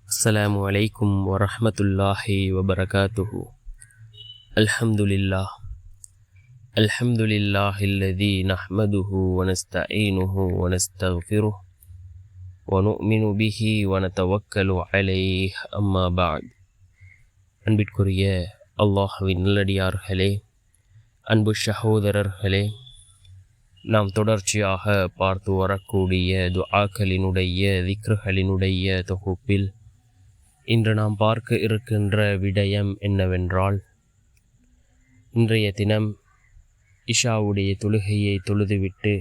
அஸ்ஸலாமு அலைக்கும் வரஹ்மத்துல்லாஹி வபரகாத்துஹு. அல்ஹம்துலில்லாஹ் அல்ஹம்துலில்லாஹில்லதீ நஹ்மதுஹு வனஸ்தஈனுஹு வனஸ்தக்ஃபிருஹு வனுஅ்மினு பிஹி வனதவக்கலு அலைஹி. அம்மா பஅத். அன்பிற்குரிய அல்லாஹ்வின் நல்லடியார்களே, அன்பு சகோதரர்களே, நாம் தொடர்ச்சியாக பார்த்து வரக்கூடிய துஆக்களினுடைய திக்ருகளினுடைய தொகுப்பில் இன்று நாம் பார்க்க இருக்கின்ற விடயம் என்னவென்றால், இன்றைய தினம் இஷாவுடைய தொழுகையை தொழுதுவிட்டு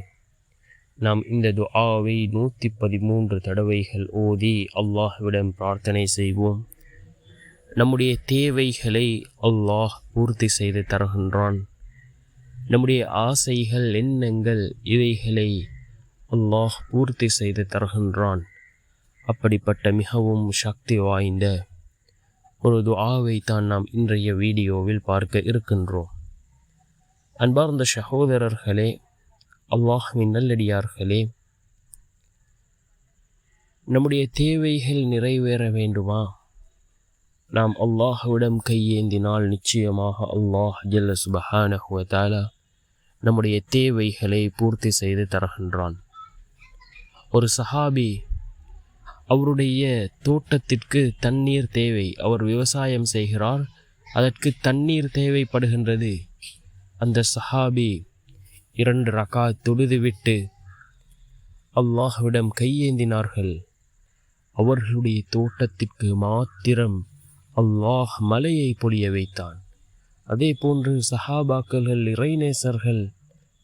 நாம் இந்த துஆவை 113 தடவைகள் ஓதி அல்லாஹ்விடம் பிரார்த்தனை செய்வோம். நம்முடைய தேவைகளை அல்லாஹ் பூர்த்தி செய்து தருகின்றான். நம்முடைய ஆசைகள், எண்ணங்கள், இவைகளை அல்லாஹ் பூர்த்தி செய்து தருகின்றான். அப்படிப்பட்ட மிகவும் சக்தி வாய்ந்த ஒரு துஆவை தான் நாம் இன்றைய வீடியோவில் பார்க்க இருக்கின்றோம். அன்பார்ந்த சகோதரர்களே, அல்லாஹ்வின் நல்லடியார்களே, நம்முடைய தேவைகள் நிறைவேற வேண்டுமா? நாம் அல்லாஹ்விடம் கையேந்தினால் நிச்சயமாக அல்லாஹ் ஜல்ல சுப்ஹானஹு வ தஆலா நம்முடைய தேவைகளை பூர்த்தி செய்து தருகின்றான். ஒரு சஹாபி, அவருடைய தோட்டத்திற்கு தண்ணீர் தேவை. அவர் விவசாயம் செய்கிறார், அதற்கு தண்ணீர் தேவைப்படுகின்றது. அந்த சஹாபி 2 ரகாத் தொழுதுவிட்டு அல்லாஹ்விடம் கையேந்தினார்கள். அவர்களுடைய தோட்டத்திற்கு மாத்திரம் அல்லாஹ் மலையை பொழிய வைத்தான். அதே போன்று சஹாபாக்கள், இறைநேசர்கள்,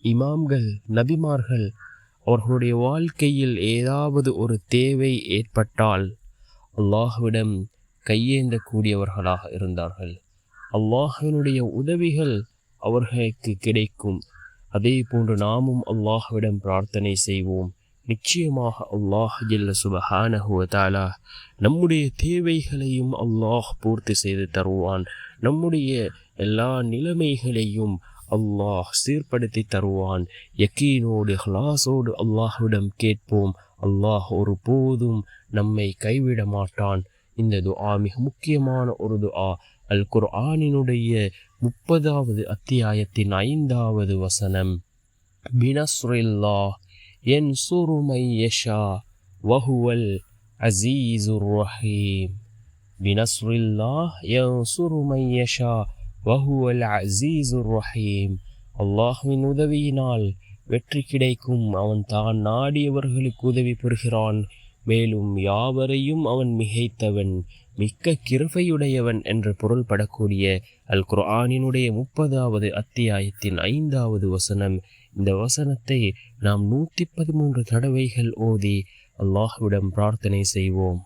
இமாம்கள், நபிமார்கள், அவர்களுடைய வாழ்க்கையில் ஏதாவது ஒரு தேவை ஏற்பட்டால் அல்லாஹ்விடம் கையேந்தக்கூடியவர்களாக இருந்தார்கள். அல்லாஹ்வினுடைய உதவிகள் அவர்களுக்கு கிடைக்கும். அதே போன்று நாமும் அல்லாஹ்விடம் பிரார்த்தனை செய்வோம். நிச்சயமாக அல்லாஹ் ஜல்ல சுப்ஹானஹு வ தஆலா நம்முடைய தேவைகளையும் அல்லாஹ் பூர்த்தி செய்து தருவான். நம்முடைய எல்லா நிலைமைகளையும் அல்லாஹ் சீர்படுத்தி தருவான். யக்கீனோடு, இஹ்லாஸோடு அல்லாஹ்விடம் கேட்போம். அல்லாஹ் ஒரு போதும் நம்மை கைவிட மாட்டான். இந்த துஆ மிக முக்கியமான ஒரு துஆ. அல் குர்ஆனினுடைய 30வது அத்தியாயத்தின் 5வது வசனம், பினஸ்ரில்லாஹ் யன்சுரு மை யஷா வஹுவல் அஸீஸுர் ரஹீம். பினஸ்ரில்லாஹ் யன்சுரு மை யஷா வஹுவல் அஸீஸுர் ரஹீம். அல்லாஹ்வின் உதவியினால் வெற்றி கிடைக்கும். அவன் தான் நாடியவர்களுக்கு உதவி புரிகிறான். மேலும் யாவரையும் அவன் மிகைத்தவன், மிக்க கிருபையுடையவன் என்று பொருள்படக்கூடிய அல் குர்ஆனினுடைய 30வது அத்தியாயத்தின் 5வது வசனம். இந்த வசனத்தை நாம் 113 தடவைகள் ஓதி அல்லாஹ்விடம் பிரார்த்தனை செய்வோம்.